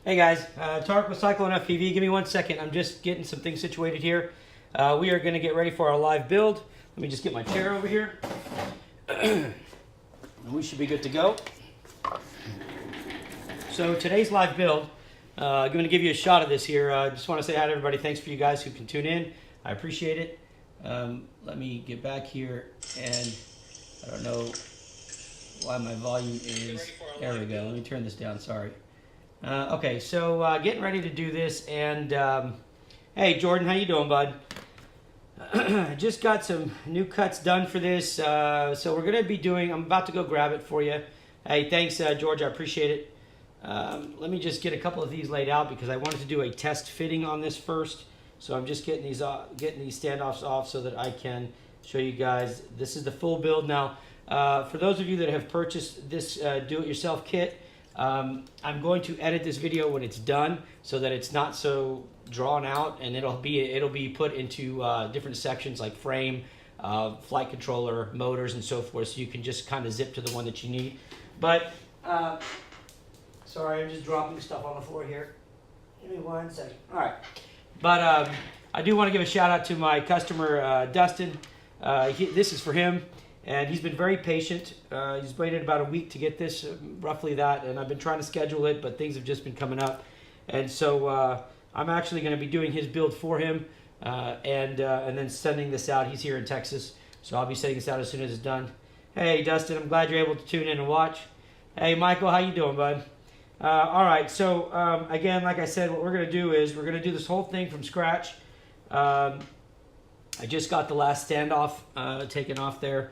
Hey guys, Tarek with CycloneFPV. Give me 1 second. I'm just getting some things situated here. We are going to get ready for our live build. Let me just get my chair over here. And we should be good to go. So today's live build, I'm going to give you a shot of this here. I just want to say hi to everybody. Thanks for you guys who can tune in. I appreciate it. Let me get back here, and I don't know why my volume is, there we go. Let me turn this down, sorry. Okay, so getting ready to do this, and hey Jordan, how you doing, bud? Just got some new cuts done for this, so we're gonna be doing, I'm about to go grab it for you. Hey, thanks George, I appreciate it. Let me just get a couple of these laid out because I wanted to do a test fitting on this first. So I'm just getting these standoffs off so that I can show you guys. This is the full build now. For those of you that have purchased this do-it-yourself kit, I'm going to edit this video when it's done so that it's not so drawn out, and it'll be put into different sections like frame, flight controller, motors, and so forth, so you can just kind of zip to the one that you need. But sorry, I'm just dropping stuff on the floor here. Give me 1 second. All right, but I do want to give a shout out to my customer Dustin. This is for him. And he's been very patient. He's waited about a week to get this, roughly that, and I've been trying to schedule it, but things have just been coming up. And so I'm actually going to be doing his build for him and then sending this out. He's here in Texas, so I'll be sending this out as soon as it's done. Hey, Dustin, I'm glad you're able to tune in and watch. Hey, Michael, how you doing, bud? All right, so again, like I said, what we're going to do is we're going to do this whole thing from scratch. I just got the last standoff taken off there.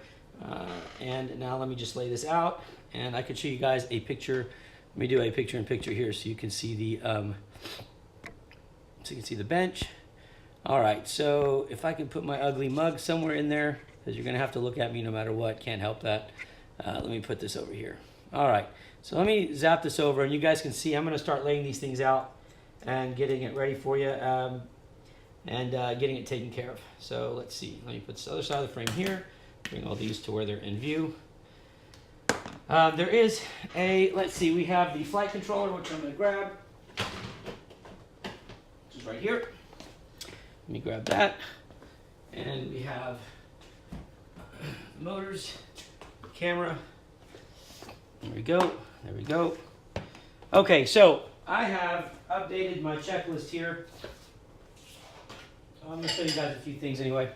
And now let me just lay this out, and I could show you guys a picture. Let me do a picture-in-picture here so you can see the bench. All right, so if I can put my ugly mug somewhere in there, because you're gonna have to look at me no matter what, can't help that. Let me put this over here. All right, so let me zap this over, and you guys can see I'm gonna start laying these things out and getting it ready for you, and getting it taken care of. So let's see, let me put this other side of the frame here. Bring all these to where they're in view. There is a, let's see, we have the flight controller, which I'm going to grab, which is right here. Let me grab that. And we have motors, camera. There we go. There we go. Okay, so I have updated my checklist here. I'm going to show you guys a few things anyway.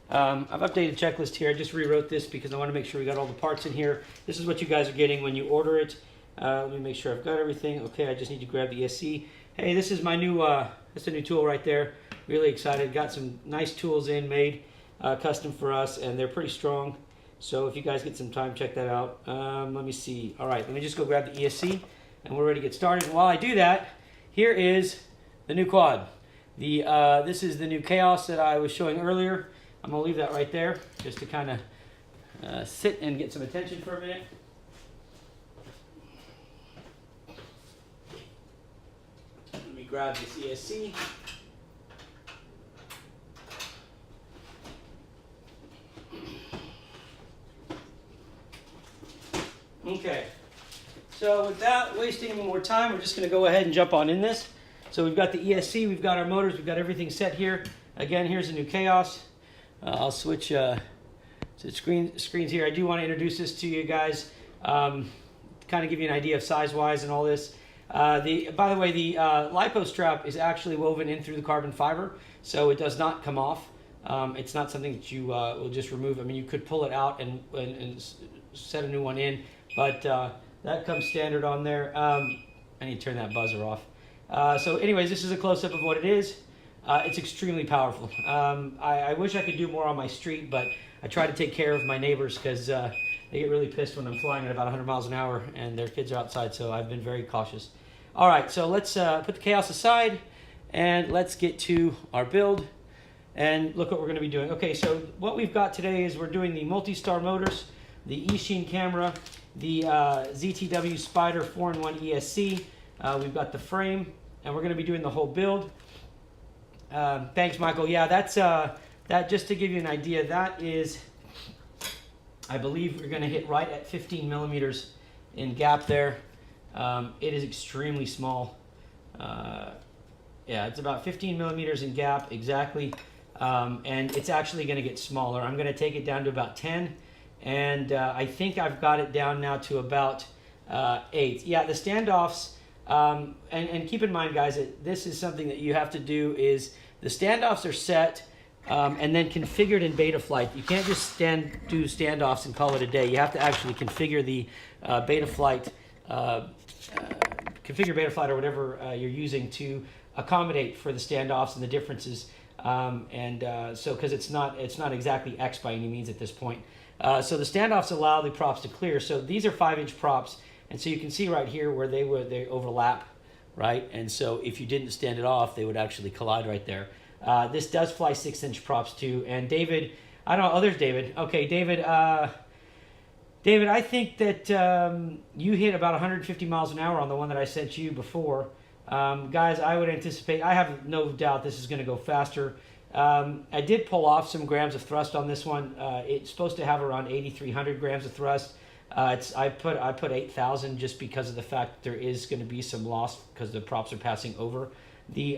I've updated the checklist here. I just rewrote this because I want to make sure we got all the parts in here. This is what you guys are getting when you order it. Let me make sure I've got everything. Okay, I just need to grab the ESC. Hey, this is my new, that's a new tool right there. Really excited. Got some nice tools made custom for us, and they're pretty strong. So if you guys get some time, check that out. Let me see. All right, let me just go grab the ESC, and we're ready to get started. And while I do that, here is the new quad. This is the new Chaos that I was showing earlier. I'm going to leave that right there just to kind of sit and get some attention for a minute. Let me grab this ESC. Okay, so without wasting any more time, we're just going to go ahead and jump on in this. So we've got the ESC, we've got our motors, we've got everything set here. Again, here's the new Chaos. I'll switch to screens here. I do want to introduce this to you guys, kind of give you an idea of size-wise and all this. By the way, the LiPo strap is actually woven in through the carbon fiber, so it does not come off. It's not something that you will just remove. I mean, you could pull it out and set a new one in, but that comes standard on there. I need to turn that buzzer off. So anyways, this is a close-up of what it is. It's extremely powerful. I wish I could do more on my street, but I try to take care of my neighbors because they get really pissed when I'm flying at about 100 miles an hour and their kids are outside, so I've been very cautious. All right, so let's put the Chaos aside and let's get to our build and look what we're going to be doing. Okay, so what we've got today is we're doing the multi-star motors, the eSheen camera, the ZTW Spider 4-in-1 ESC. We've got the frame, and we're going to be doing the whole build. Thanks, Michael. Yeah, that's that. Just to give you an idea, that is, I believe we're going to hit right at 15 millimeters in gap there. It is extremely small. Yeah, it's about 15 millimeters in gap exactly, and it's actually going to get smaller. I'm going to take it down to about 10, and I think I've got it down now to about 8. Yeah, the standoffs, and keep in mind, guys, that this is something that you have to do is the standoffs are set and then configured in beta flight. You can't just do standoffs and call it a day. You have to actually configure the beta flight, or whatever you're using to accommodate for the standoffs and the differences, so because it's not exactly X by any means at this point. So the standoffs allow the props to clear. So these are 5-inch props, and so you can see right here where they overlap, right? And so if you didn't stand it off, they would actually collide right there. This does fly 6-inch props too. And David, I don't know. Oh, there's David. Okay, David. David, I think that you hit about 150 miles an hour on the one that I sent you before. Guys, I would anticipate, I have no doubt this is going to go faster. I did pull off some grams of thrust on this one. It's supposed to have around 8,300 grams of thrust. I put 8,000 just because of the fact that there is going to be some loss because the props are passing over the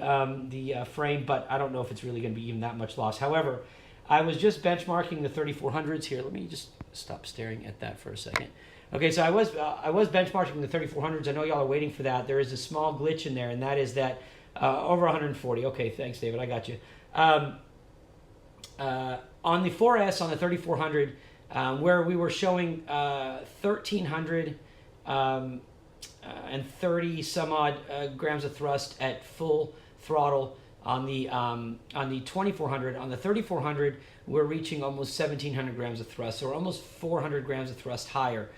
frame, but I don't know if it's really going to be even that much loss. However, I was just benchmarking the 3400s here. Let me just stop staring at that for a second. Okay, so I was benchmarking the 3400s. I know y'all are waiting for that. There is a small glitch in there, and that is that over 140. Okay, thanks, David. I got you. On the 4S on the 3400, where we were showing 1300 and 30 some odd grams of thrust at full throttle on the 2400. On the 3400, we're reaching almost 1700 grams of thrust, so we're almost 400 grams of thrust higher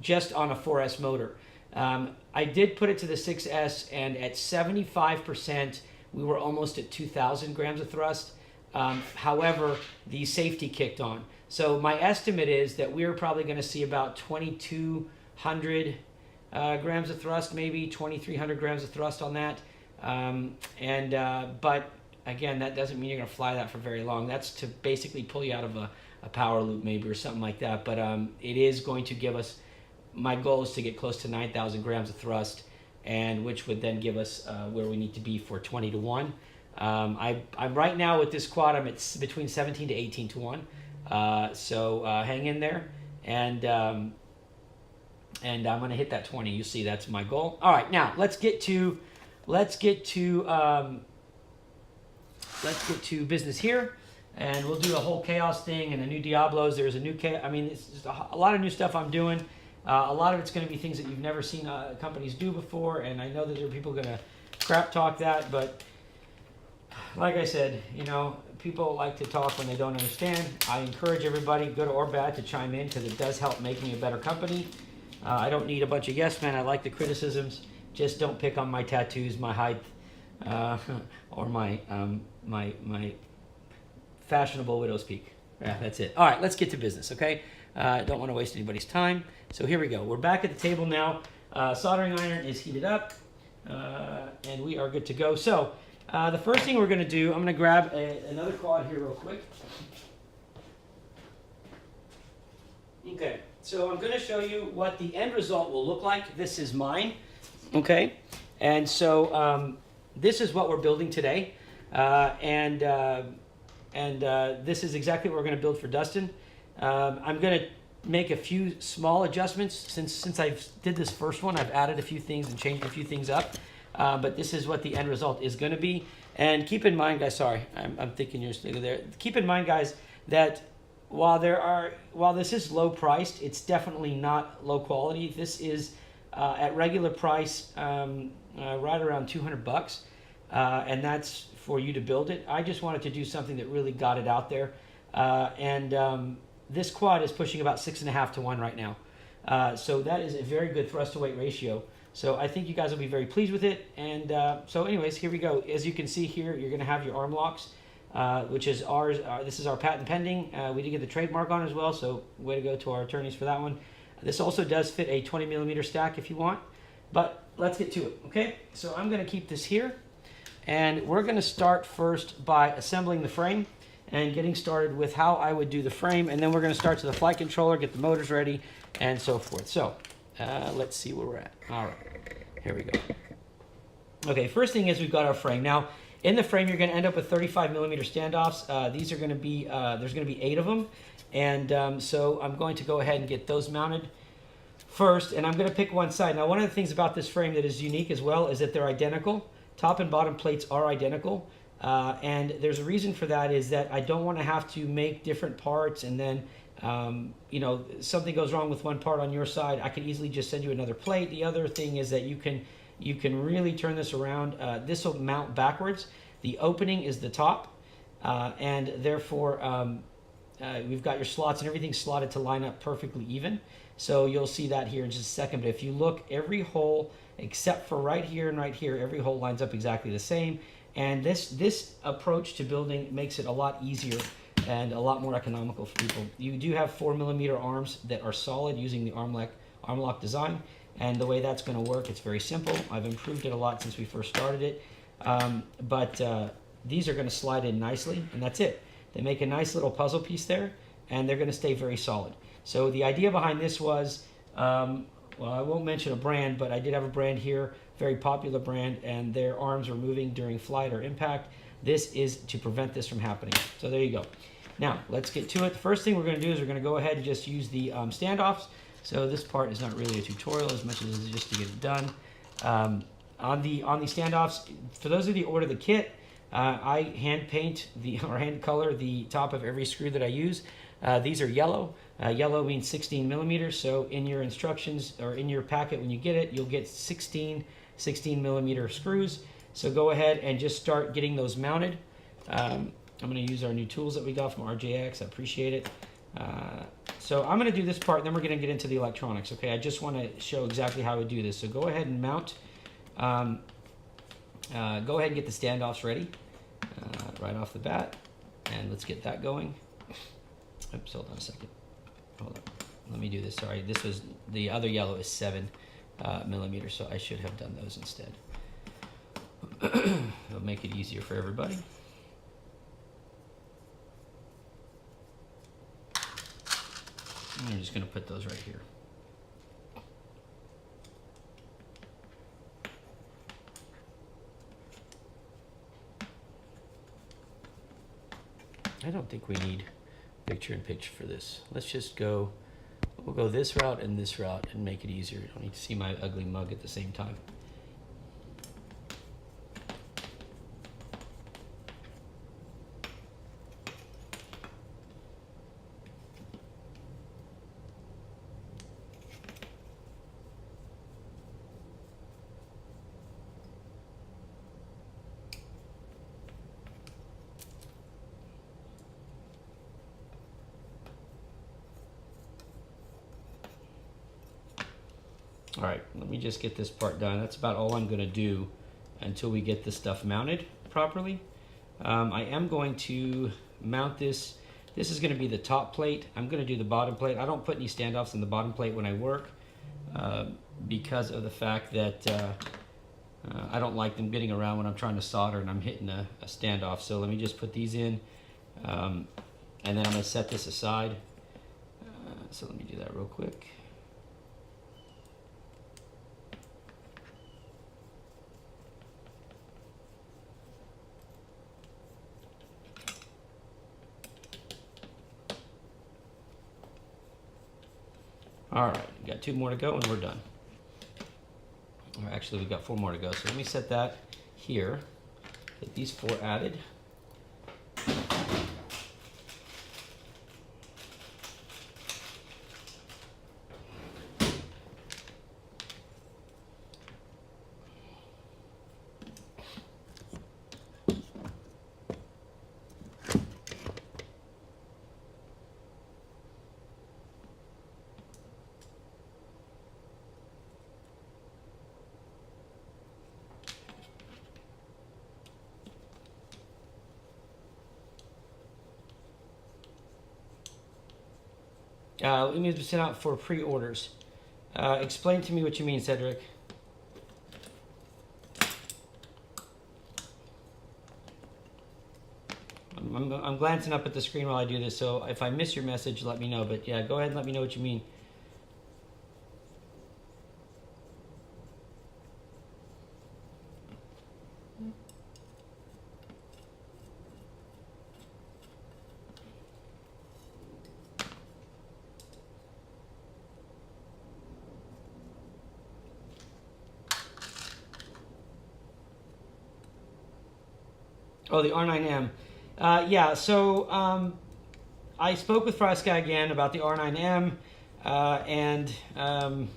just on a 4S motor. I did put it to the 6S, and at 75%, we were almost at 2,000 grams of thrust. However, the safety kicked on. So my estimate is that we're probably going to see about 2,200 grams of thrust, maybe 2,300 grams of thrust on that. But again, that doesn't mean you're going to fly that for very long. That's to basically pull you out of a power loop maybe or something like that. But it is going to give us, my goal is to get close to 9,000 grams of thrust, and which would then give us where we need to be for 20 to 1. I'm right now with this quad, I'm at between 17 to 18 to 1. So hang in there, and I'm going to hit that 20. You see, that's my goal. All right, now let's get to business here, and we'll do a whole chaos thing and a new Diablos. There's a new I mean, it's just a lot of new stuff I'm doing. A lot of it's going to be things that you've never seen companies do before, and I know that there are people going to crap talk that, but like I said, you know, people like to talk when they don't understand. I encourage everybody, good or bad, to chime in because it does help make me a better company. I don't need a bunch of yes men. I like the criticisms. Just don't pick on my tattoos, my height, or my fashionable widow's peak. Yeah, that's it. All right, let's get to business, okay? Don't want to waste anybody's time. So here we go. We're back at the table now. Soldering iron is heated up, and we are good to go. So the first thing we're going to do, I'm going to grab another quad here real quick. Okay, so I'm going to show you what the end result will look like. This is mine, okay? And so this is what we're building today, and this is exactly what we're going to build for Dustin. I'm going to make a few small adjustments. Since I did this first one, I've added a few things and changed a few things up. But this is what the end result is going to be. And keep in mind, guys, sorry, I'm thinking you're still there. Keep in mind, guys, that while this is low priced, it's definitely not low quality. This is at regular price, right around $200, and that's for you to build it. I just wanted to do something that really got it out there, this quad is pushing about 6.5 to 1 right now. So that is a very good thrust to weight ratio. So I think you guys will be very pleased with it. And so anyways, here we go. As you can see here, you're going to have your arm locks, which is ours. This is our patent pending. We did get the trademark on as well, so way to go to our attorneys for that one. This also does fit a 20 millimeter stack if you want, but let's get to it, okay? So I'm going to keep this here, and we're going to start first by assembling the frame and getting started with how I would do the frame, and then we're going to start to the flight controller, get the motors ready, and so forth. So let's see where we're at. All right, here we go. Okay, first thing is we've got our frame. Now, in the frame, you're going to end up with 35mm standoffs. These are going to be, there's going to be 8 of them. And so I'm going to go ahead and get those mounted first. And I'm going to pick one side. Now, one of the things about this frame that is unique as well is that they're identical. Top and bottom plates are identical. And there's a reason for that, is that I don't want to have to make different parts, and then you know, something goes wrong with one part on your side, I can easily just send you another plate. The other thing is that you can really turn this around. This will mount backwards. The opening is the top, and therefore we've got your slots and everything slotted to line up perfectly even. So you'll see that here in just a second. But if you look, every hole except for right here and right here, every hole lines up exactly the same. And this approach to building makes it a lot easier and a lot more economical for people. You do have 4mm arms that are solid using the arm lock design. And the way that's going to work, it's very simple. I've improved it a lot since we first started it. But these are going to slide in nicely, and that's it. They make a nice little puzzle piece there, and they're going to stay very solid. So the idea behind this was, well, I won't mention a brand, but I did have a brand here, very popular brand, and their arms were moving during flight or impact. This is to prevent this from happening. So there you go. Now, let's get to it. The first thing we're going to do is we're going to go ahead and just use the standoffs. So this part is not really a tutorial as much as it is just to get it done. On the standoffs, for those of you who order the kit, I hand paint or hand color the top of every screw that I use. These are yellow. Yellow means 16mm. So in your instructions or in your packet when you get it, you'll get 16mm screws. So go ahead and just start getting those mounted. I'm going to use our new tools that we got from RJX. I appreciate it. So I'm going to do this part, and then we're going to get into the electronics. Okay, I just want to show exactly how we do this. So go ahead and mount. Go ahead and get the standoffs ready right off the bat, and let's get that going. Oops, hold on a second. Hold on. Let me do this. Sorry, this was the other yellow is 7mm, so I should have done those instead. It'll make it easier for everybody. I'm just going to put those right here. I don't think we need picture-in-picture for this. Let's just go, we'll go this route and make it easier. You don't need to see my ugly mug at the same time. All right, let me just get this part done. That's about all I'm going to do until we get this stuff mounted properly. I am going to mount this. This is going to be the top plate. I'm going to do the bottom plate. I don't put any standoffs in the bottom plate when I work because of the fact that I don't like them getting around when I'm trying to solder and I'm hitting a standoff. So let me just put these in, and then I'm going to set this aside. So let me do that real quick. All right, we got 2 more to go and we're done. Or actually, we've got 4 more to go. So let me set that here. Get these 4 added. Let me send out for pre-orders. Explain to me what you mean, Cedric. I'm glancing up at the screen while I do this, so if I miss your message, let me know. But yeah, go ahead and let me know what you mean. Oh, the R9M. Yeah, so I spoke with FrySky again about the R9M and the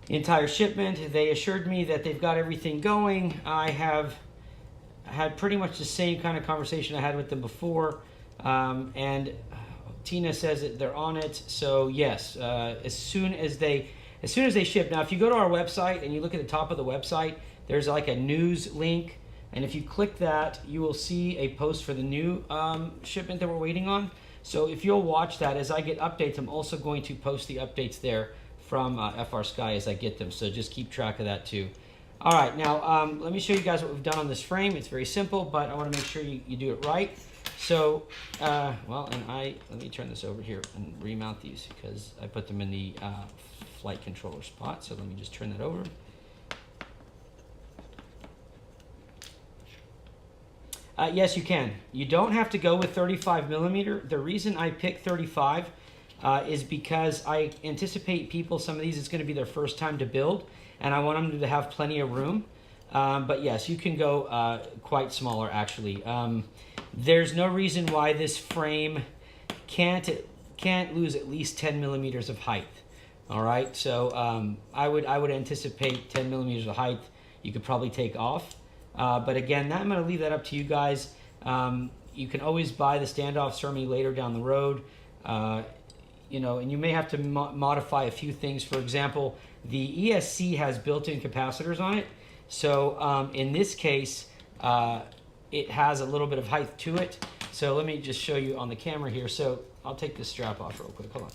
entire shipment. They assured me that they've got everything going. I have had pretty much the same kind of conversation I had with them before, and Tina says that they're on it. So yes, as soon as they ship. Now, if you go to our website and you look at the top of the website, there's like a news link, and if you click that, you will see a post for the new shipment that we're waiting on. So if you'll watch that, as I get updates, I'm also going to post the updates there from FrSky as I get them. So just keep track of that too. All right, now let me show you guys what we've done on this frame. It's very simple, but I want to make sure you do it right. So, let me turn this over here and remount these because I put them in the flight controller spot. So let me just turn that over. Yes, you can. You don't have to go with 35 millimeter. The reason I picked 35 is because I anticipate people, some of these, it's going to be their first time to build, and I want them to have plenty of room. But yes, you can go quite smaller, actually. There's no reason why this frame can't lose at least 10 millimeters of height. All right, so I would anticipate 10 millimeters of height you could probably take off. But again, I'm going to leave that up to you guys. You can always buy the standoffs from me later down the road. You know, and you may have to modify a few things. For example, the ESC has built-in capacitors on it. So in this case, it has a little bit of height to it. So let me just show you on the camera here. So I'll take this strap off real quick. Hold on.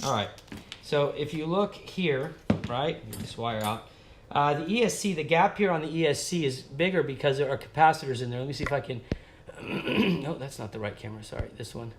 All right, so if you look here, right, get this wire out, the ESC, the gap here on the ESC is bigger because there are capacitors in there. Let me see if I can, no, that's not the right camera, sorry, this one.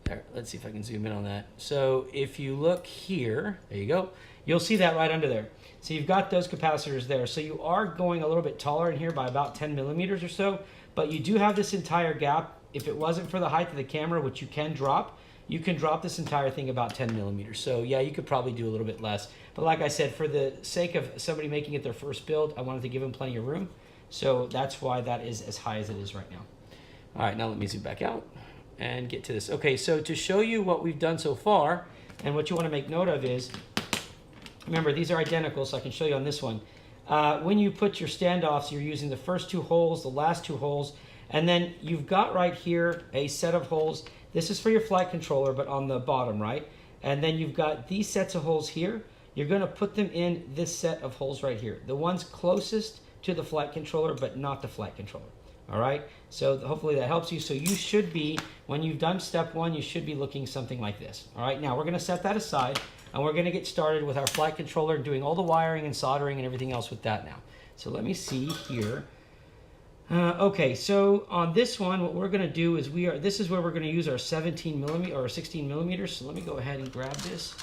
There, let's see if I can zoom in on that. So if you look here, there you go, you'll see that right under there. So you've got those capacitors there. So you are going a little bit taller in here by about 10 millimeters or so, but you do have this entire gap. If it wasn't for the height of the camera, which you can drop, you can drop this entire thing about 10 millimeters. So yeah, you could probably do a little bit less. But like I said, for the sake of somebody making it their first build, I wanted to give them plenty of room. So that's why that is as high as it is right now. All right, now let me zoom back out and get to this. Okay, so to show you what we've done so far, and what you want to make note of is, remember, these are identical, so I can show you on this one. When you put your standoffs, you're using the first two holes, the last two holes, and then you've got right here a set of holes. This is for your flight controller, but on the bottom, right? And then you've got these sets of holes here. You're going to put them in this set of holes right here. The ones closest to the flight controller, but not the flight controller. All right? So hopefully that helps you. So you should be, when you've done step one, you should be looking something like this. All right? Now we're going to set that aside, and we're going to get started with our flight controller, doing all the wiring and soldering and everything else with that now. So let me see here. Okay, so on this one, what we're going to do is this is where we're going to use our 17 millimeter or 16 millimeters. So let me go ahead and grab this.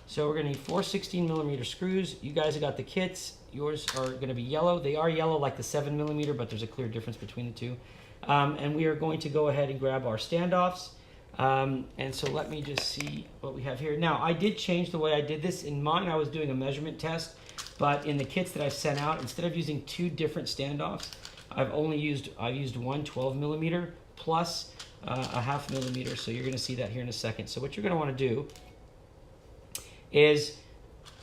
So we're going to need 4 16 millimeter screws. You guys have got the kits. Yours are going to be yellow. They are yellow like the 7 millimeter, but there's a clear difference between the two. And we are going to go ahead and grab our standoffs. And so let me just see what we have here. Now, I did change the way I did this. In mine, I was doing a measurement test, but in the kits that I've sent out, instead of using 2 different standoffs, I've used one 12 millimeter plus a 0.5 millimeter. So you're going to see that here in a second. So what you're going to want to do is,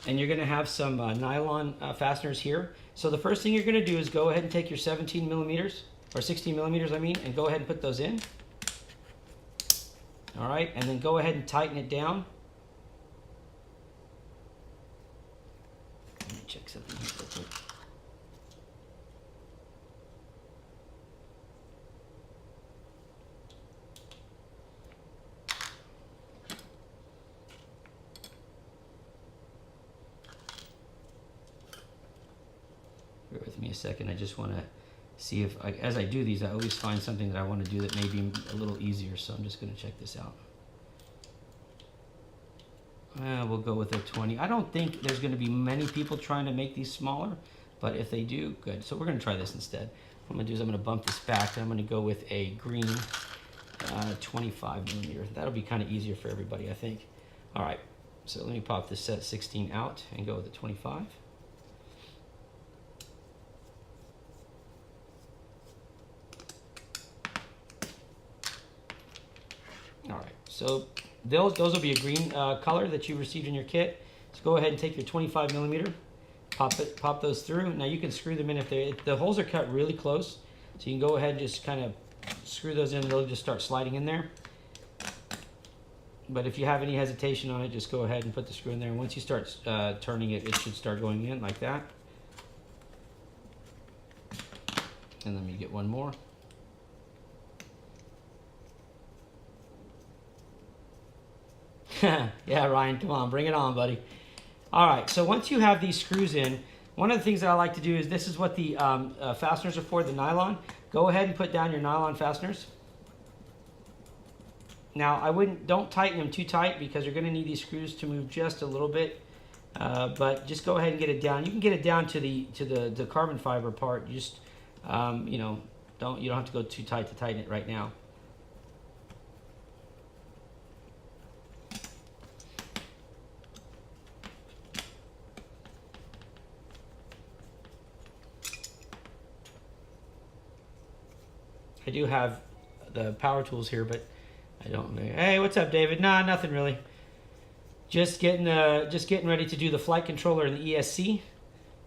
and you're going to have some nylon fasteners here. So the first thing you're going to do is go ahead and take your 17 millimeters, or 16 millimeters, I mean, and go ahead and put those in. All right, and then go ahead and tighten it down. Let me check something here real quick. Bear with me a second. I just want to see if, as I do these, I always find something that I want to do that may be a little easier. So I'm just going to check this out. We'll go with a 20. I don't think there's going to be many people trying to make these smaller, but if they do, good. So we're going to try this instead. What I'm going to do is I'm going to bump this back, and I'm going to go with a green, 25 millimeter. That'll be kind of easier for everybody, I think. All right, so let me pop this set 16 out and go with the 25. All right, so those will be a green color that you received in your kit. So go ahead and take your 25 millimeter, pop those through. Now you can screw them in if the holes are cut really close, so you can go ahead and just kind of screw those in. They'll just start sliding in there. But if you have any hesitation on it, just go ahead and put the screw in there. And once you start turning it, it should start going in like that. And let me get one more. Yeah, Ryan, come on, bring it on, buddy. All right, so once you have these screws in, one of the things that I like to do is, this is what the fasteners are for, the nylon. Go ahead and put down your nylon fasteners. Now, don't tighten them too tight because you're gonna need these screws to move just a little bit, but just go ahead and get it down. You can get it down to the carbon fiber part. You just, you know, you don't have to go too tight to tighten it right now. I do have the power tools here, but I don't. Hey, what's up, David? Nah, nothing really. Just getting ready to do the flight controller and the ESC.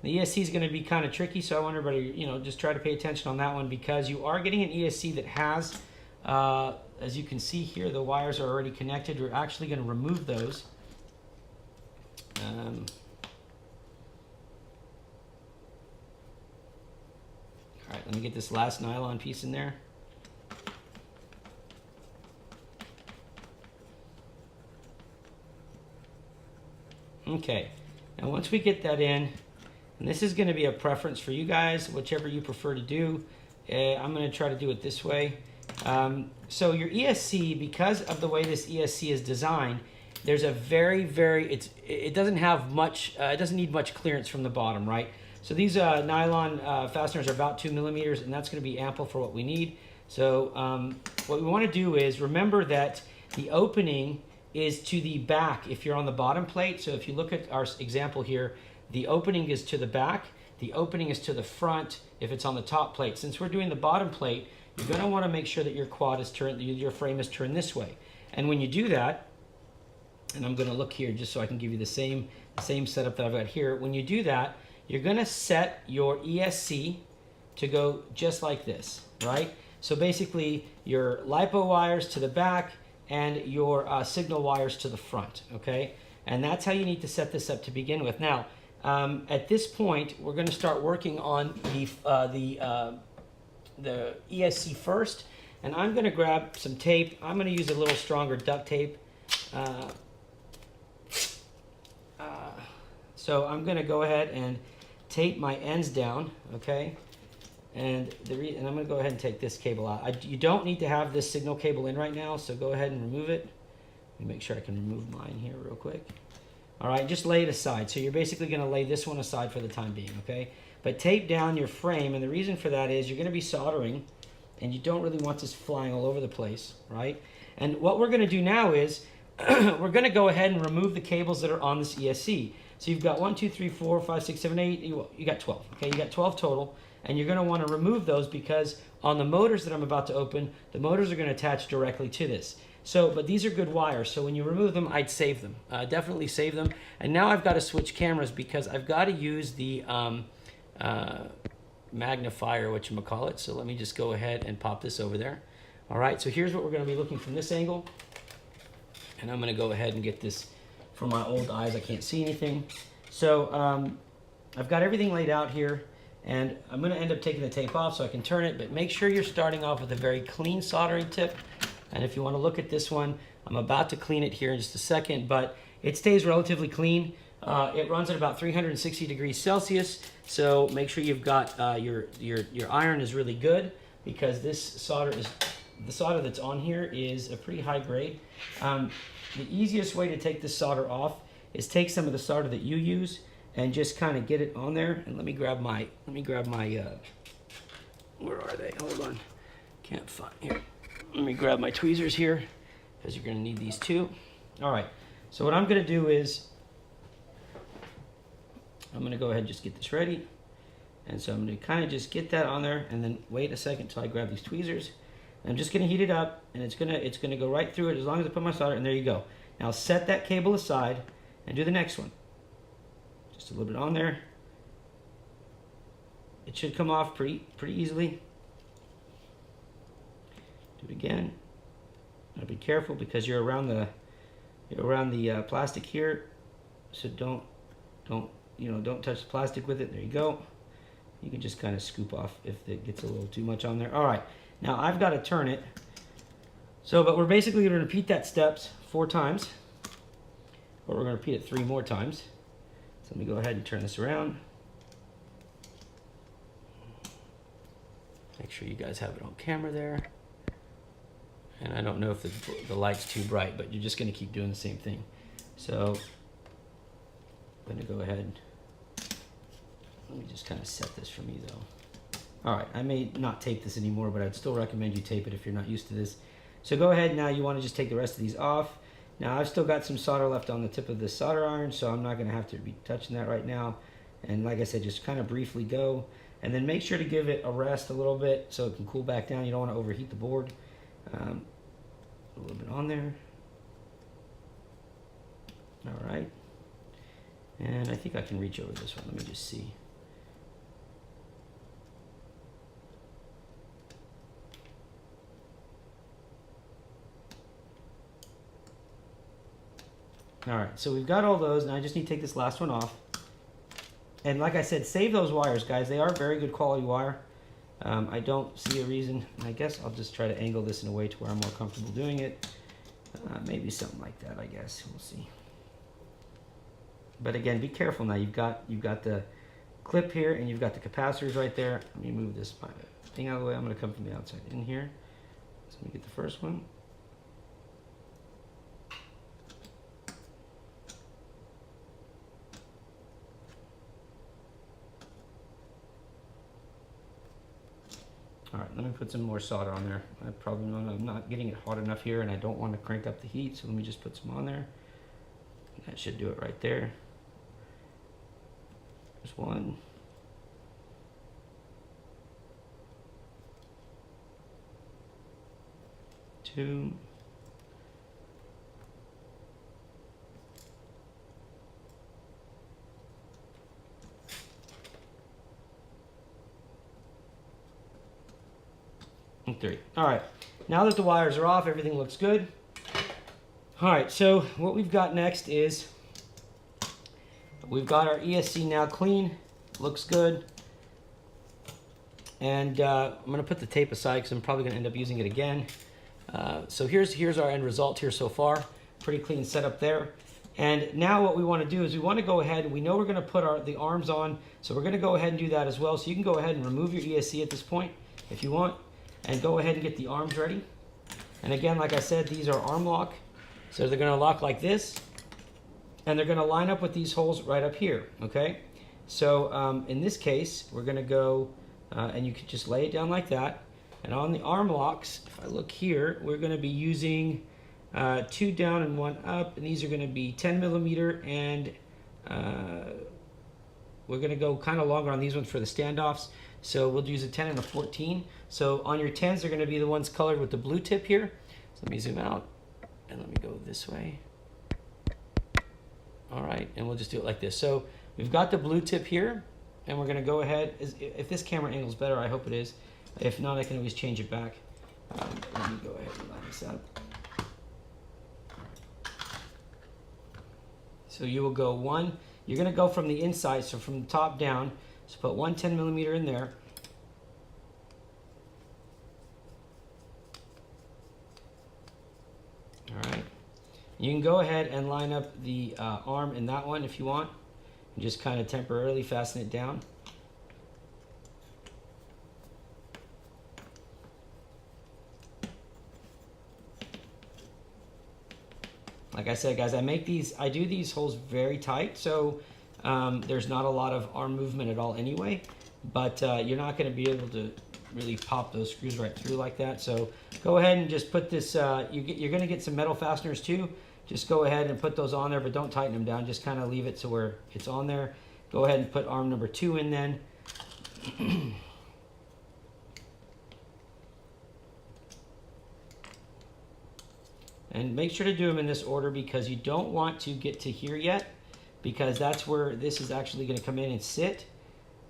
The ESC is going to be kind of tricky, so I want everybody, you know, just try to pay attention on that one, because you are getting an ESC that has, as you can see here, the wires are already connected. We're actually going to remove those. All right, let me get this last nylon piece in there. Okay, now once we get that in, and this is going to be a preference for you guys, whichever you prefer to do. I'm going to try to do it this way. So your ESC, because of the way this ESC is designed, there's a it doesn't have much, it doesn't need much clearance from the bottom, right? So these nylon fasteners are about 2 millimeters, and that's going to be ample for what we need. So what we want to do is remember that the opening is to the back if you're on the bottom plate. So if you look at our example here, the opening is to the back, the opening is to the front if it's on the top plate. Since we're doing the bottom plate, you're going to want to make sure that your quad is turned, your frame is turned this way. And when you do that, and I'm going to look here just so I can give you the same setup that I've got here. When you do that, you're going to set your ESC to go just like this, right? So basically your LiPo wires to the back and your signal wires to the front, okay? And that's how you need to set this up to begin with. Now, at this point, we're going to start working on the ESC first, and I'm going to grab some tape. I'm going to use a little stronger duct tape. So I'm going to go ahead and tape my ends down, okay? And I'm going to go ahead and take this cable out. You don't need to have this signal cable in right now, so go ahead and remove it. Let me make sure I can remove mine here real quick. All right, just lay it aside. So you're basically going to lay this one aside for the time being, okay? But tape down your frame, and the reason for that is you're going to be soldering, and you don't really want this flying all over the place, right? And what we're going to do now is we're going to go ahead and remove the cables that are on this ESC. So you've got 1, 2, 3, 4, 5, 6, 7, 8, you got 12, okay? You got 12 total, and you're going to want to remove those because on the motors that I'm about to open, the motors are going to attach directly to this. So, but these are good wires, so when you remove them, I'd save them. Definitely save them. And now I've got to switch cameras because I've got to use the magnifier, whatchamacallit. So let me just go ahead and pop this over there. All right, so here's what we're going to be looking from this angle. And I'm going to go ahead and get this for my old eyes. I can't see anything. So I've got everything laid out here. And I'm going to end up taking the tape off so I can turn it. But make sure you're starting off with a very clean soldering tip. And if you want to look at this one, I'm about to clean it here in just a second, but it stays relatively clean. It runs at about 360 degrees Celsius, so make sure you've got your iron is really good because this solder the solder that's on here is a pretty high grade. The easiest way to take this solder off is take some of the solder that you use and just kind of get it on there. And let me grab my where are they? Hold on, can't find here. let me grab my tweezers here because you're going to need these too. All right, so what I'm going to do is I'm going to go ahead and just get this ready. And so I'm going to kind of just get that on there and then wait a second until I grab these tweezers. And I'm just going to heat it up, and it's going to go right through it as long as I put my solder, and there you go. Now set that cable aside and do the next one. Just a little bit on there. It should come off pretty easily. Do it again. Now be careful because you're around the plastic here, so don't touch the plastic with it. There you go. You can just kind of scoop off if it gets a little too much on there. All right, now I've got to turn it. So, but we're basically going to repeat that steps 4 times, or we're going to repeat it 3 more times. So let me go ahead and turn this around. Make sure you guys have it on camera there. And I don't know if the light's too bright, but you're just going to keep doing the same thing. So I'm going to go ahead. Let me just kind of set this for me though. All right, I may not tape this anymore, but I'd still recommend you tape it if you're not used to this. So go ahead now, you want to just take the rest of these off. Now I've still got some solder left on the tip of this solder iron, so I'm not going to have to be touching that right now. And like I said, just kind of briefly go, and then make sure to give it a rest a little bit so it can cool back down. You don't want to overheat the board. A little bit on there. All right. And I think I can reach over this one. Let me just see. All right, so we've got all those, and I just need to take this last one off. And like I said, save those wires, guys. They are very good quality wire. I don't see a reason. I guess I'll just try to angle this in a way to where I'm more comfortable doing it. Maybe something like that, I guess. We'll see. But again, be careful now. You've got the clip here, and you've got the capacitors right there. Let me move this thing out of the way. I'm going to come from the outside in here. So let me get the first one. All right, let me put some more solder on there. I'm not getting it hot enough here, and I don't want to crank up the heat, so let me just put some on there. That should do it right there. There's 1. 2. 3. All right, now that the wires are off, everything looks good. All right, so what we've got next is we've got our ESC now clean, looks good. And I'm gonna put the tape aside because I'm probably gonna end up using it again. So here's our end result here so far. Pretty clean setup there. And now what we want to do is we want to go ahead, we know we're going to put the arms on, so we're going to go ahead and do that as well. So you can go ahead and remove your ESC at this point if you want, and go ahead and get the arms ready. And again, like I said, these are arm lock. So they're going to lock like this, and they're going to line up with these holes right up here, okay? So in this case, we're going to go, and you could just lay it down like that. And on the arm locks, if I look here, we're going to be using 2 down and 1 up, and these are going to be 10 millimeter, and we're going to go kind of longer on these ones for the standoffs. So we'll use a 10 and a 14. So on your 10s, they're going to be the ones colored with the blue tip here. So let me zoom out, and let me go this way. All right, and we'll just do it like this. So we've got the blue tip here, and we're going to go ahead. If this camera angle is better, I hope it is. If not, I can always change it back. Let me go ahead and line this up. So you will go 1, you're going to go from the inside, so from the top down. So put 1 10 millimeter in there. All right. You can go ahead and line up the arm in that one if you want, and just kind of temporarily fasten it down. Like I said, guys, I do these holes very tight, so there's not a lot of arm movement at all anyway, but you're not going to be able to really pop those screws right through like that. So go ahead and just put this, you're gonna get some metal fasteners too. Just go ahead and put those on there, but don't tighten them down. Just kind of leave it to where it's on there. Go ahead and put arm number 2 in then. And make sure to do them in this order because you don't want to get to here yet, because that's where this is actually going to come in and sit,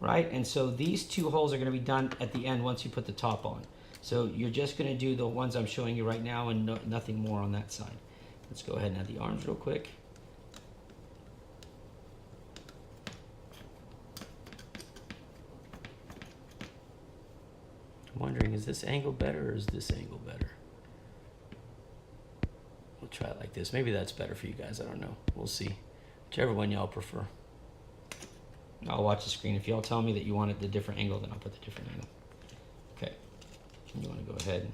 right? And so these 2 holes are going to be done at the end once you put the top on. So you're just going to do the ones I'm showing you right now and nothing more on that side. Let's go ahead and add the arms real quick. I'm wondering, is this angle better or is this angle better? We'll try it like this. Maybe that's better for you guys. I don't know. We'll see. Whichever one y'all prefer. I'll watch the screen. If y'all tell me that you want it the different angle, then I'll put the different angle. Okay. You want to go ahead and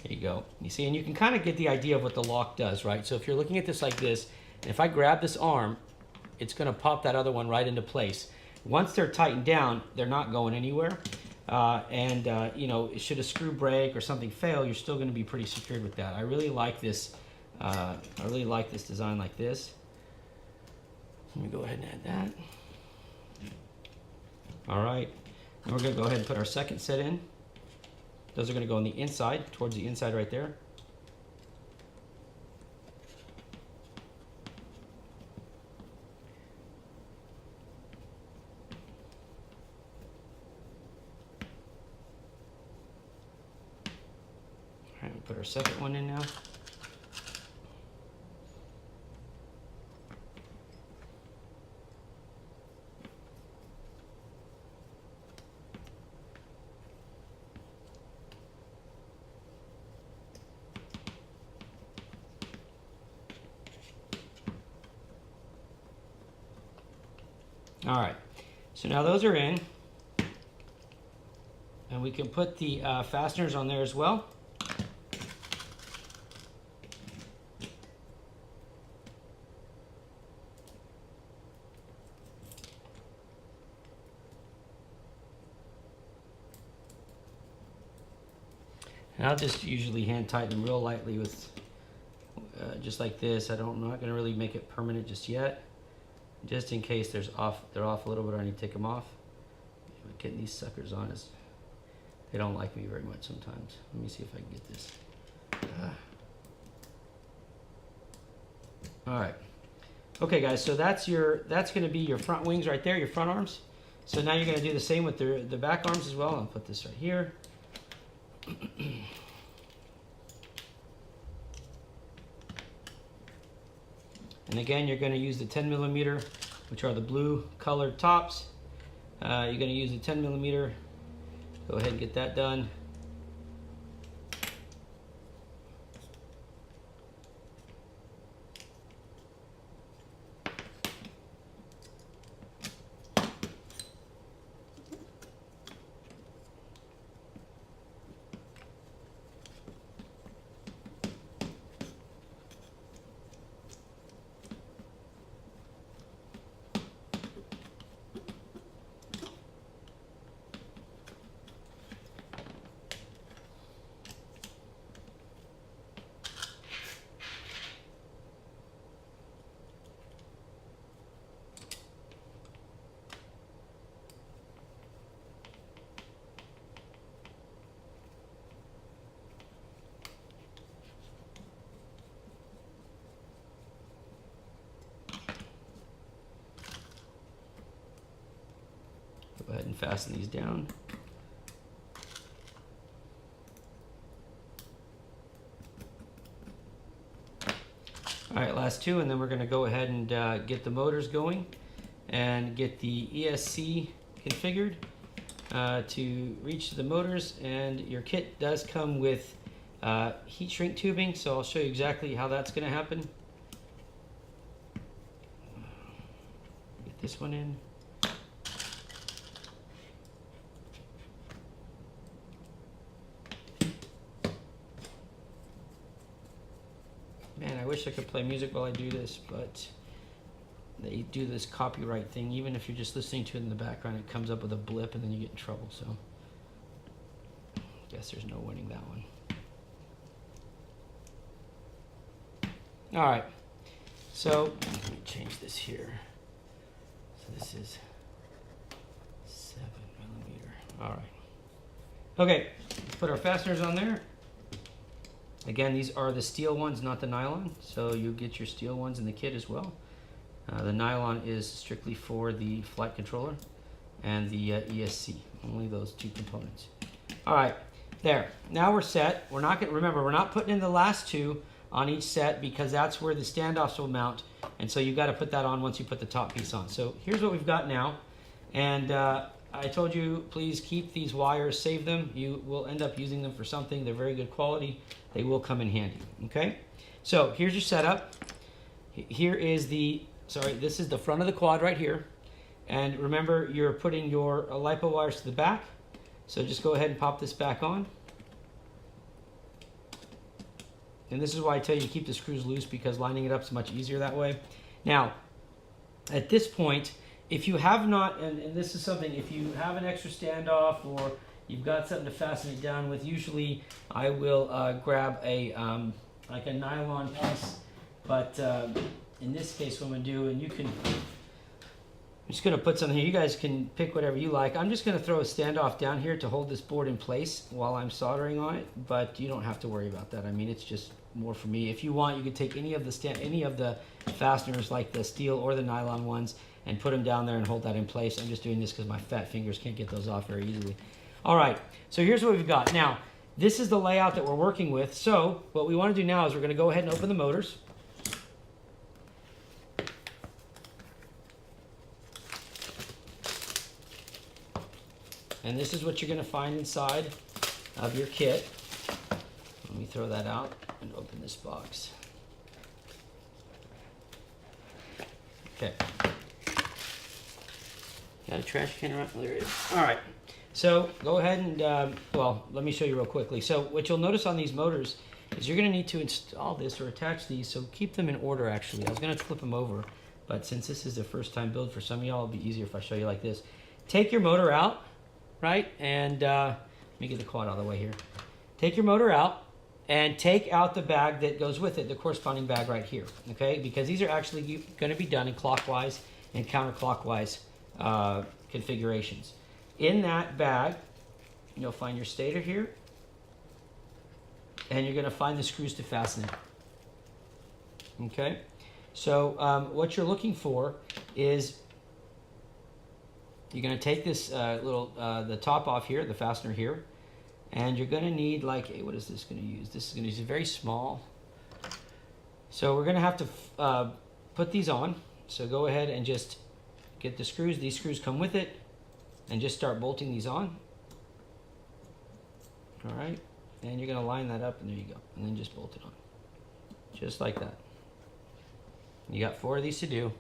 there you go. You see, and you can kind of get the idea of what the lock does, right? So if you're looking at this like this, and if I grab this arm, it's going to pop that other one right into place. Once they're tightened down, they're not going anywhere. You know, should a screw break or something fail, you're still going to be pretty secured with that. I really like this. I really like this design like this. Let me go ahead and add that. All right, and we're going to go ahead and put our second set in. Those are going to go on the inside, towards the inside right there. All right, we'll put our second one in now. All right, so now those are in, and we can put the fasteners on there as well. And I'll just usually hand tighten them real lightly with just like this. I'm not going to really make it permanent just yet. Just in case they're off a little bit, I need to take them off. Getting these suckers on is, they don't like me very much sometimes. Let me see if I can get this. All right. Okay, guys. So that's going to be your front wings right there, your front arms. So now you're going to do the same with the back arms as well. I'll put this right here. And again, you're going to use the 10mm, which are the blue colored tops. You're going to use the 10mm. Go ahead and get that done. Go ahead and fasten these down. All right, last two, and then we're going to go ahead and get the motors going and get the ESC configured to reach the motors. And your kit does come with heat shrink tubing, so I'll show you exactly how that's going to happen. Get this one in. Man, I wish I could play music while I do this, but they do this copyright thing. Even if you're just listening to it in the background, it comes up with a blip and then you get in trouble. So guess there's no winning that one. All right, so let me change this here. So this is 7mm. All right. Okay, put our fasteners on there. Again, these are the steel ones, not the nylon. So you get your steel ones in the kit as well. The nylon is strictly for the flight controller and the ESC, only those two components. All right, there. Now we're set. We're not going to, remember, we're not putting in the last two on each set because that's where the standoffs will mount. And so you've got to put that on once you put the top piece on. So here's what we've got now. And I told you, please keep these wires, save them. You will end up using them for something. They're very good quality. They will come in handy, okay? So here's your setup. Here is the, this is the front of the quad right here. And remember, you're putting your LiPo wires to the back. So just go ahead and pop this back on. And this is why I tell you to keep the screws loose, because lining it up is much easier that way. Now, at this point, if you have not, and this is something, if you have an extra standoff or you've got something to fasten it down with, usually I will grab a like a nylon piece. But in this case, what I'm gonna do, and you can, I'm just gonna put something here. You guys can pick whatever you like. I'm just gonna throw a standoff down here to hold this board in place while I'm soldering on it, but you don't have to worry about that. I mean, it's just more for me. If you want, you can take any of the fasteners, like the steel or the nylon ones, and put them down there and hold that in place. I'm just doing this because my fat fingers can't get those off very easily. All right, so here's what we've got. Now, this is the layout that we're working with. So what we want to do now is we're going to go ahead and open the motors. And this is what you're going to find inside of your kit. Let me throw that out and open this box. Okay. Got a trash can around? There it is. All right. So go ahead and, well, let me show you real quickly. So what you'll notice on these motors is you're going to need to install this or attach these. So keep them in order, actually. I was going to flip them over, but since this is the first time build for some of y'all, it'll be easier if I show you like this. Take your motor out, right? And let me get the quad out of the way here. Take your motor out and take out the bag that goes with it, the corresponding bag right here, okay? Because these are actually going to be done in clockwise and counterclockwise configurations. In that bag, you'll find your stator here, and you're going to find the screws to fasten it. Okay? So what you're looking for is you're going to take this the top off here, the fastener here, and you're going to need, like, what is this going to use? This is going to use very small. So we're going to have to put these on. So go ahead and just get the screws. These screws come with it, and just start bolting these on. All right, and you're going to line that up, and there you go, and then just bolt it on, just like that. You got 4 of these to do.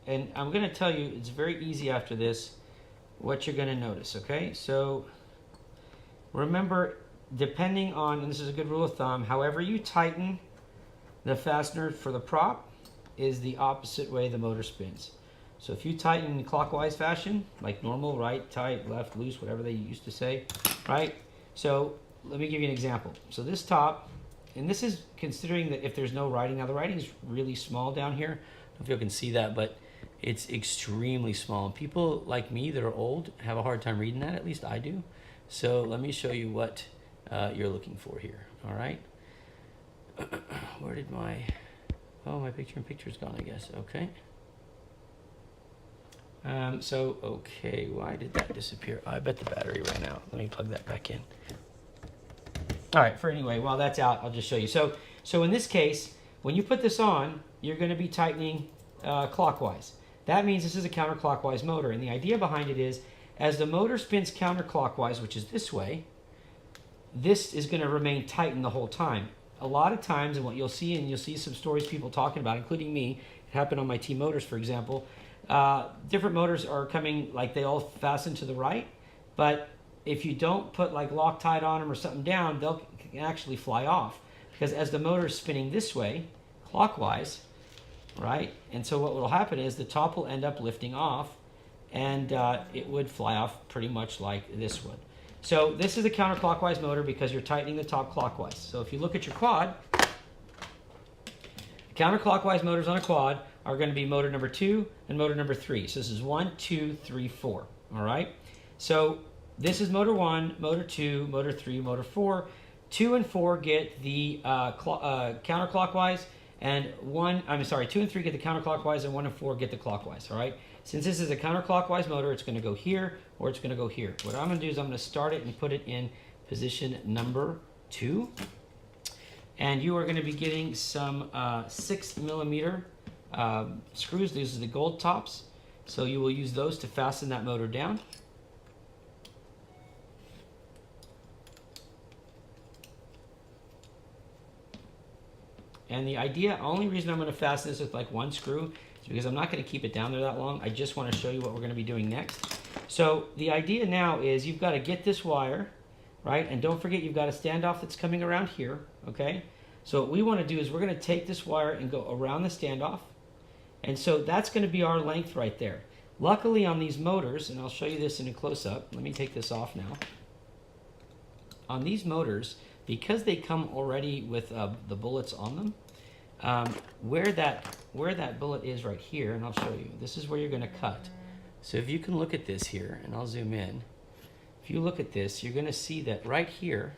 And I'm going to tell you, it's very easy after this, what you're going to notice, okay? So remember, depending on, and this is a good rule of thumb, however you tighten the fastener for the prop is the opposite way the motor spins. So if you tighten in clockwise fashion, like normal, right, tight, left, loose, whatever they used to say, right? So let me give you an example. So this top, and this is considering that if there's no writing. Now the writing is really small down here. I don't know if you can see that, but it's extremely small. People like me that are old have a hard time reading that, at least I do. So let me show you what you're looking for here, all right? Where did my, oh, my picture's gone, I guess, okay. Okay, why did that disappear? I bet the battery ran out. Let me plug that back in. All right, for anyway, while that's out, I'll just show you. So in this case, when you put this on, you're going to be tightening clockwise. That means this is a counterclockwise motor, and the idea behind it is, as the motor spins counterclockwise, which is this way, this is going to remain tightened the whole time. A lot of times, and what you'll see, and you'll see some stories people talking about, including me, it happened on my T motors, for example, different motors are coming, like they all fasten to the right, but if you don't put like Loctite on them or something down, they'll actually fly off, because as the motor is spinning this way, clockwise, right, and so what will happen is the top will end up lifting off, and it would fly off pretty much like this would. So this is a counterclockwise motor because you're tightening the top clockwise. So if you look at your quad, counterclockwise motors on a quad are going to be motor number 2 and motor number 3. So this is 1, 2, 3, 4. All right. So this is motor 1, motor 2, motor 3, motor 4. 2 and 4 get the counterclockwise, and 2 and 3 get the counterclockwise, and 1 and 4 get the clockwise. All right. Since this is a counterclockwise motor, it's going to go here or it's going to go here. What I'm going to do is I'm going to start it and put it in position number 2. And you are going to be getting some 6mm screws. These are the gold tops. So you will use those to fasten that motor down. And the only reason I'm going to fasten this with like one screw is because I'm not going to keep it down there that long. I just want to show you what we're going to be doing next. So the idea now is you've got to get this wire, right? And don't forget you've got a standoff that's coming around here, okay? So what we want to do is we're going to take this wire and go around the standoff. And so that's going to be our length right there. Luckily on these motors, and I'll show you this in a close-up. Let me take this off now. On these motors, because they come already with the bullets on them, where that bullet is right here, and I'll show you, this is where you're going to cut. So if you can look at this here, and I'll zoom in. If you look at this, you're going to see that right here,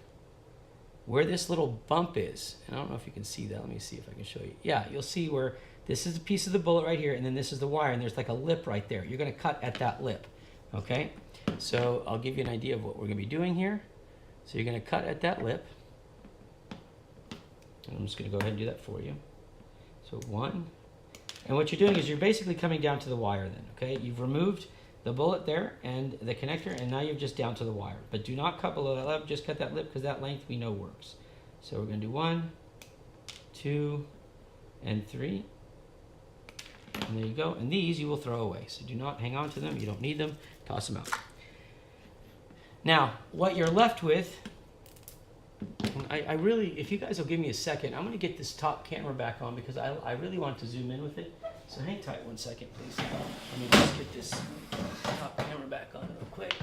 where this little bump is, and I don't know if you can see that. Let me see if I can show you. Yeah, you'll see where this is a piece of the bullet right here, and then this is the wire, and there's like a lip right there. You're going to cut at that lip, okay? So I'll give you an idea of what we're going to be doing here. So you're going to cut at that lip. I'm just going to go ahead and do that for you. So 1. And what you're doing is you're basically coming down to the wire then, okay? You've removed the bullet there and the connector, and now you're just down to the wire. But do not cut below that lip, just cut that lip because that length we know works. So we're going to do 1, 2, and 3. And there you go. And these you will throw away. So do not hang on to them. You don't need them. Toss them out. Now, what you're left with, I really, if you guys will give me a second, I'm going to get this top camera back on because I really want to zoom in with it. So hang tight 1 second, please. Let me just get this top camera back on real quick.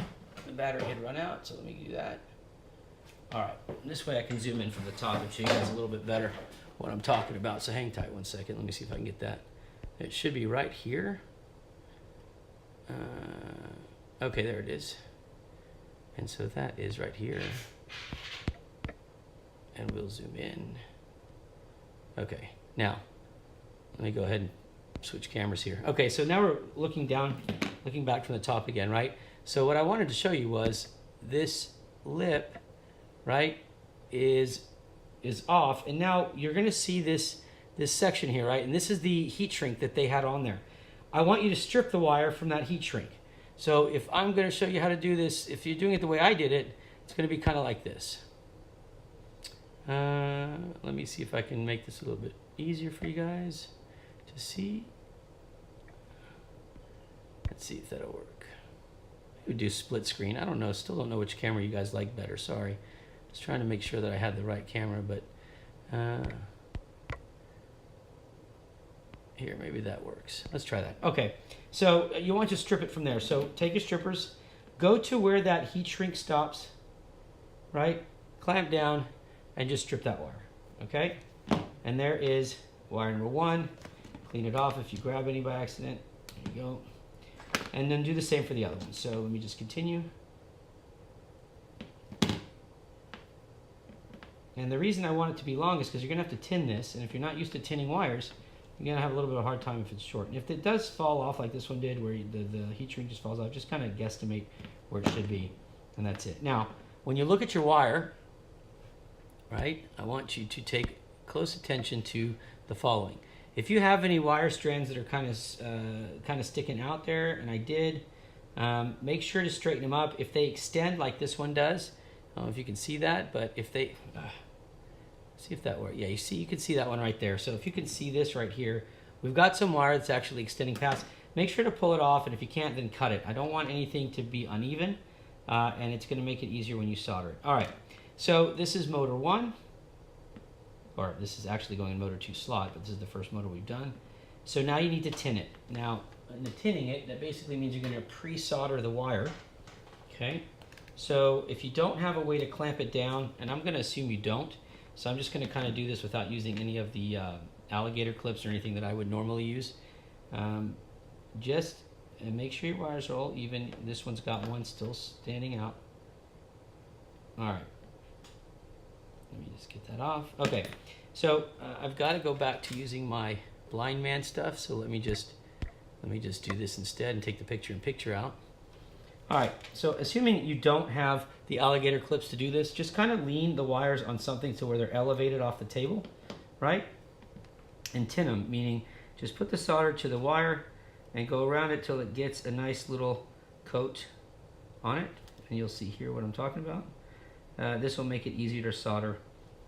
The battery had run out, so let me do that. All right, this way I can zoom in from the top and show you guys a little bit better what I'm talking about. So hang tight 1 second. Let me see if I can get that. It should be right here. Okay, there it is. And so that is right here. And we'll zoom in. Okay, now let me go ahead and switch cameras here. Okay, so now we're looking down, looking back from the top again, right? So what I wanted to show you was this lip, right, is off, and now you're going to see this section here, right? And this is the heat shrink that they had on there. I want you to strip the wire from that heat shrink. So if I'm going to show you how to do this, if you're doing it the way I did it, it's going to be kind of like this. Let me see if I can make this a little bit easier for you guys to see. Let's see if that'll work. We do split screen. I don't know. Still don't know which camera you guys like better. Sorry. Just trying to make sure that I had the right camera, but here, maybe that works. Let's try that. Okay. So you want to strip it from there. So take your strippers, go to where that heat shrink stops, right? Clamp down and just strip that wire, okay? And there is wire number 1. Clean it off if you grab any by accident. There you go. And then do the same for the other one. So let me just continue. And the reason I want it to be long is because you're gonna have to tin this, and if you're not used to tinning wires, you're gonna have a little bit of a hard time if it's short. And if it does fall off like this one did, where the heat shrink just falls off, just kind of guesstimate where it should be, and that's it. Now, when you look at your wire, right, I want you to take close attention to the following. If you have any wire strands that are kind of sticking out there, and I did, make sure to straighten them up. If they extend like this one does, I don't know if you can see that, but if they, see if that works. Yeah, you can see that one right there. So if you can see this right here, we've got some wire that's actually extending past. Make sure to pull it off, and if you can't, then cut it. I don't want anything to be uneven, and it's going to make it easier when you solder it. All right. So this is motor 1, or this is actually going in motor 2 slot, but this is the first motor we've done. So now you need to tin it. Now, tinning it, that basically means you're going to pre-solder the wire. Okay, so if you don't have a way to clamp it down, and I'm going to assume you don't, so I'm just going to kind of do this without using any of the alligator clips or anything that I would normally use. Just make sure your wires are all even. This one's got one still standing out. All right, let me just get that off. Okay, so I've got to go back to using my blind man stuff, so let me just do this instead and take the picture out. All right, so assuming you don't have the alligator clips to do this, just kind of lean the wires on something to where they're elevated off the table, right? And tin them, meaning just put the solder to the wire and go around it till it gets a nice little coat on it. And you'll see here what I'm talking about. This will make it easier to solder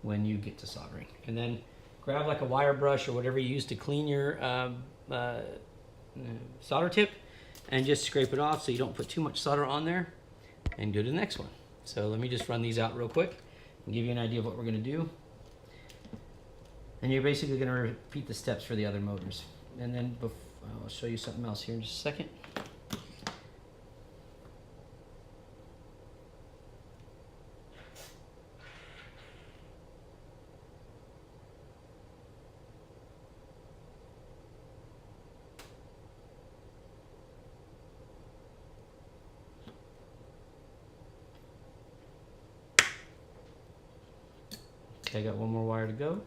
when you get to soldering. And then grab like a wire brush or whatever you use to clean your solder tip, and just scrape it off so you don't put too much solder on there, and go to the next one. So let me just run these out real quick and give you an idea of what we're going to do. And you're basically going to repeat the steps for the other motors. And then I'll show you something else here in just a second. Okay, I got one more wire to go.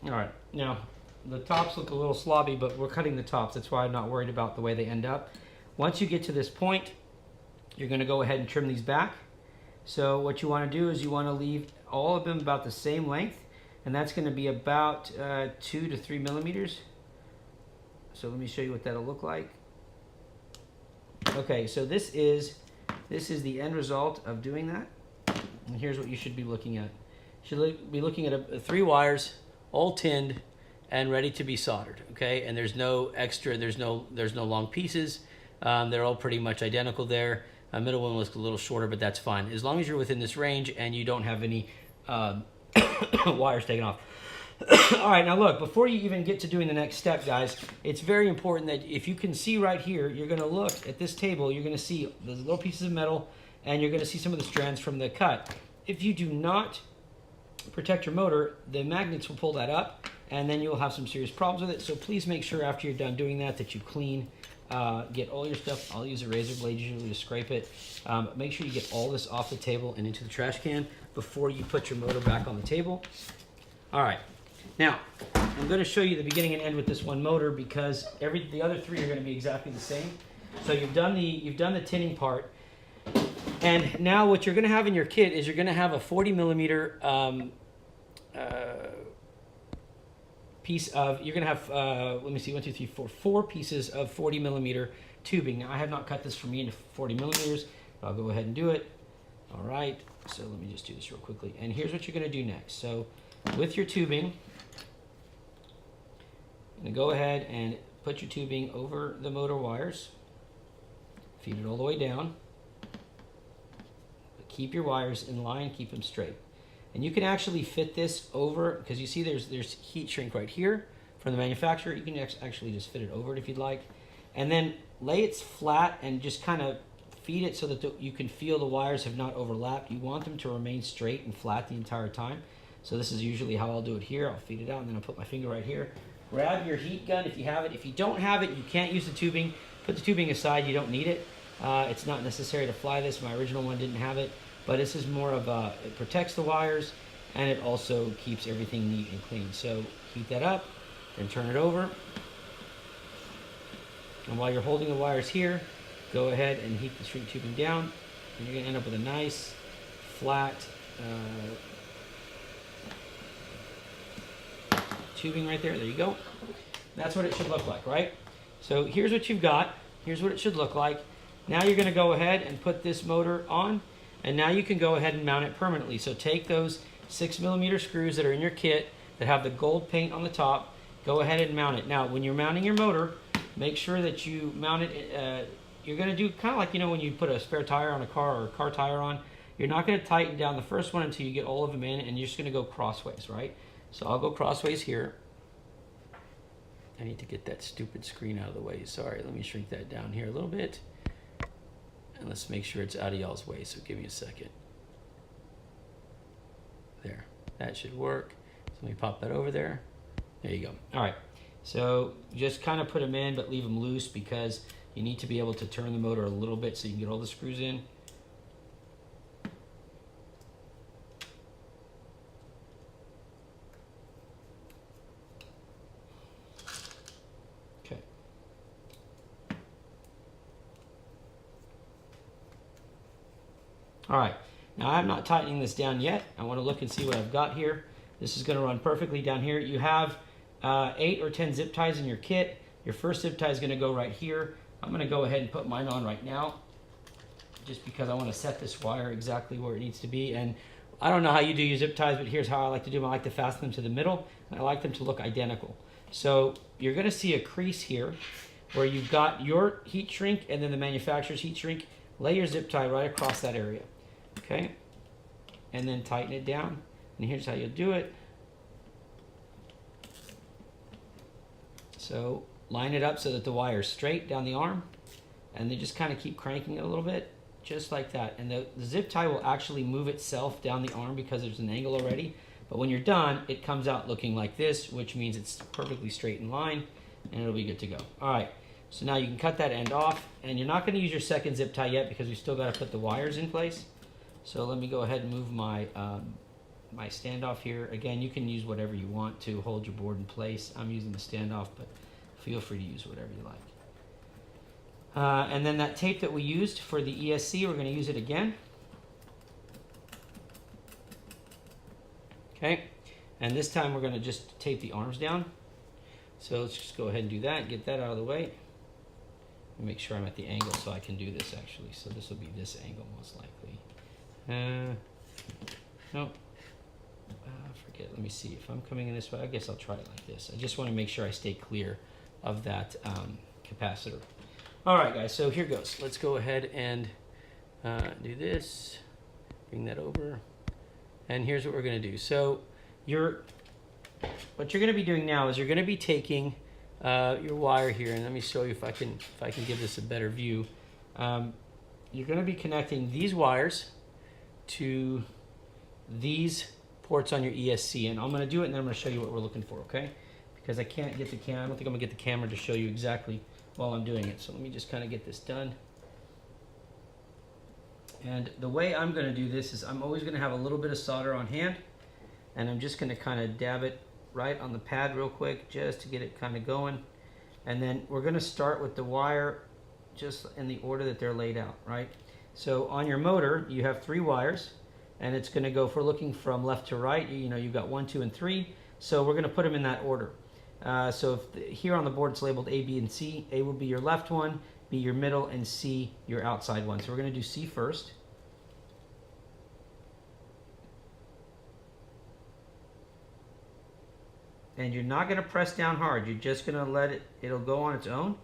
All right, now the tops look a little slobby, but we're cutting the tops. That's why I'm not worried about the way they end up. Once you get to this point, you're going to go ahead and trim these back. So what you want to do is you want to leave all of them about the same length, and that's going to be about 2 to 3 millimeters. So let me show you what that'll look like. Okay, so this is the end result of doing that. And here's what you should be looking at. You should be looking at 3 wires, all tinned and ready to be soldered. Okay, and there's no extra, there's no long pieces. They're all pretty much identical there. Middle one looks a little shorter, but that's fine as long as you're within this range and you don't have any wires taken off. All right, now look, before you even get to doing the next step, guys, it's very important that if you can see right here, you're going to look at this table, you're going to see the little pieces of metal, and you're going to see some of the strands from the cut. If you do not protect your motor, the magnets will pull that up, and then you'll have some serious problems with it. So please make sure after you're done doing that that you clean, get all your stuff. I'll use a razor blade usually to scrape it. Make sure you get all this off the table and into the trash can before you put your motor back on the table. All right, now I'm going to show you the beginning and end with this one motor because the other 3 are going to be exactly the same. So you've done the tinning part. And now what you're going to have in your kit is you're going to have a 40 millimeter piece of, you're going to have, let me see, 1, 2, 3, 4, 4 pieces of 40 millimeter tubing. Now I have not cut this for me into 40 millimeters, but I'll go ahead and do it. All right, so let me just do this real quickly. And here's what you're going to do next. So with your tubing, you're going to go ahead and put your tubing over the motor wires, feed it all the way down. Keep your wires in line, keep them straight. And you can actually fit this over, because you see there's heat shrink right here from the manufacturer. You can actually just fit it over it if you'd like. And then lay it flat and just kind of feed it so that you can feel the wires have not overlapped. You want them to remain straight and flat the entire time. So this is usually how I'll do it here. I'll feed it out and then I'll put my finger right here. Grab your heat gun if you have it. If you don't have it, you can't use the tubing. Put the tubing aside, you don't need it. It's not necessary to fly this. My original one didn't have it. But this is more of it protects the wires and it also keeps everything neat and clean. So heat that up, then turn it over. And while you're holding the wires here, go ahead and heat the shrink tubing down, and you're going to end up with a nice, flat tubing right there. There you go. That's what it should look like, right? So here's what you've got. Here's what it should look like. Now you're going to go ahead and put this motor on, and now you can go ahead and mount it permanently. So take those 6mm screws that are in your kit that have the gold paint on the top, go ahead and mount it. Now, when you're mounting your motor, make sure that you mount it, you're going to do kind of like, you know, when you put a spare tire on a car or a car tire on, you're not going to tighten down the first one until you get all of them in, and you're just going to go crossways, right? So I'll go crossways here. I need to get that stupid screen out of the way. Sorry, let me shrink that down here a little bit. And let's make sure it's out of y'all's way, so give me a second. There, that should work. So let me pop that over there. There you go. All right, so just kind of put them in, but leave them loose because you need to be able to turn the motor a little bit so you can get all the screws in. Okay. All right, now I'm not tightening this down yet. I want to look and see what I've got here. This is going to run perfectly down here. You have 8 or 10 zip ties in your kit. Your first zip tie is going to go right here. I'm going to go ahead and put mine on right now just because I want to set this wire exactly where it needs to be. And I don't know how you do your zip ties, but here's how I like to do them. I like to fasten them to the middle, and I like them to look identical. So you're going to see a crease here where you've got your heat shrink and then the manufacturer's heat shrink. Lay your zip tie right across that area, okay? And then tighten it down. And here's how you'll do it. So line it up so that the wire's straight down the arm, and then just kind of keep cranking it a little bit, just like that. And the zip tie will actually move itself down the arm because there's an angle already. But when you're done, it comes out looking like this, which means it's perfectly straight in line, and it'll be good to go. All right, so now you can cut that end off, and you're not going to use your second zip tie yet because we still got to put the wires in place. So let me go ahead and move my my standoff here. Again, you can use whatever you want to hold your board in place. I'm using the standoff, but feel free to use whatever you like. And then that tape that we used for the ESC, we're going to use it again. Okay, and this time we're going to just tape the arms down. So let's just go ahead and do that, get that out of the way. Make sure I'm at the angle so I can do this actually. So this will be this angle most likely. Nope. Forget, let me see if I'm coming in this way. I guess I'll try it like this. I just want to make sure I stay clear of that capacitor. All right, guys, so here goes. Let's go ahead and do this. Bring that over. And here's what we're going to do. So what you're going to be doing now is you're going to be taking your wire here, and let me show you if I can give this a better view. You're going to be connecting these wires to these ports on your ESC, and I'm going to do it, and then I'm going to show you what we're looking for, okay? Because I can't get the camera. I don't think I'm going to get the camera to show you exactly while I'm doing it. So let me just kind of get this done. And the way I'm going to do this is I'm always going to have a little bit of solder on hand, and I'm just going to kind of dab it right on the pad real quick just to get it kind of going. And then we're going to start with the wire just in the order that they're laid out, right? So on your motor, you have 3 wires, and it's going to go, if we're looking from left to right, you know, you've got 1, 2, and 3. So we're going to put them in that order. So here on the board it's labeled A, B, and C. A will be your left one, B your middle, and C your outside one. So we're going to do C first. And you're not going to press down hard. You're just going to let it'll go on its own.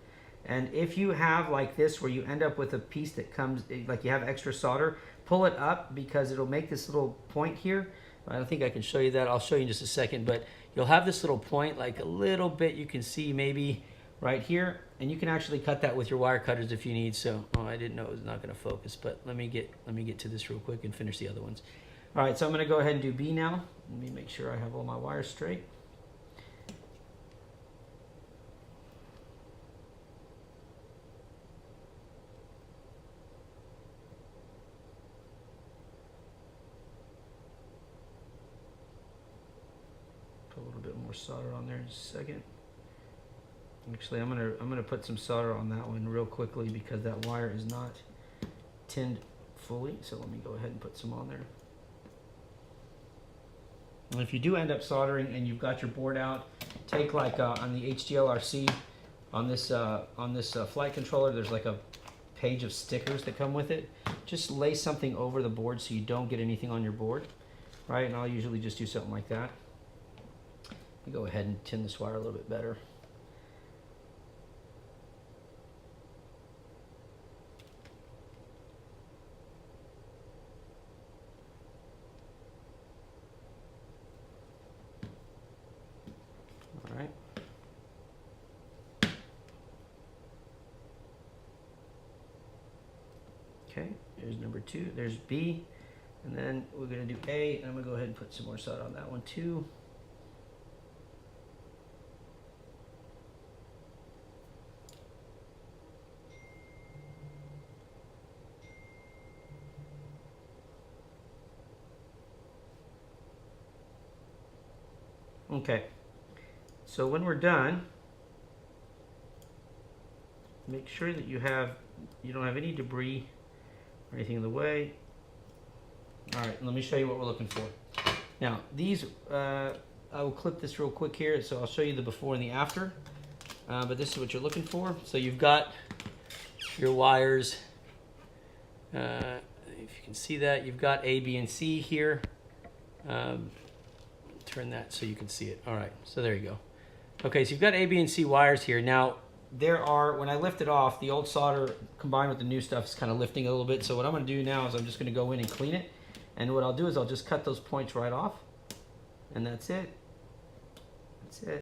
And if you have like this where you end up with a piece that comes, like you have extra solder, pull it up because it'll make this little point here. I don't think I can show you that. I'll show you in just a second, but you'll have this little point, like a little bit you can see maybe right here, and you can actually cut that with your wire cutters if you need. So, I didn't know it was not going to focus, but let me get to this real quick and finish the other ones. All right, so I'm going to go ahead and do B now. Let me make sure I have all my wires straight. more solder on there in just a second. Actually, I'm gonna put some solder on that one real quickly because that wire is not tinned fully. So let me go ahead and put some on there. And if you do end up soldering and you've got your board out, take like on the HDLRC on this flight controller, there's like a page of stickers that come with it. Just lay something over the board so you don't get anything on your board, right? And I'll usually just do something like that. Let me go ahead and tin this wire a little bit better. All right. Okay, there's number 2, there's B, and then we're gonna do A, and I'm gonna go ahead and put some more solder on that one too. Okay, so when we're done, make sure that you don't have any debris or anything in the way. All right, let me show you what we're looking for. Now, these, I will clip this real quick here, so I'll show you the before and the after. But this is what you're looking for. So you've got your wires. If you can see that, you've got A, B, and C here. Turn that so you can see it. All right, so there you go. Okay, so you've got A, B, and C wires here. Now, there are, when I lift it off, the old solder combined with the new stuff is kind of lifting a little bit. So what I'm going to do now is I'm just going to go in and clean it. And what I'll do is I'll just cut those points right off. And that's it. That's it.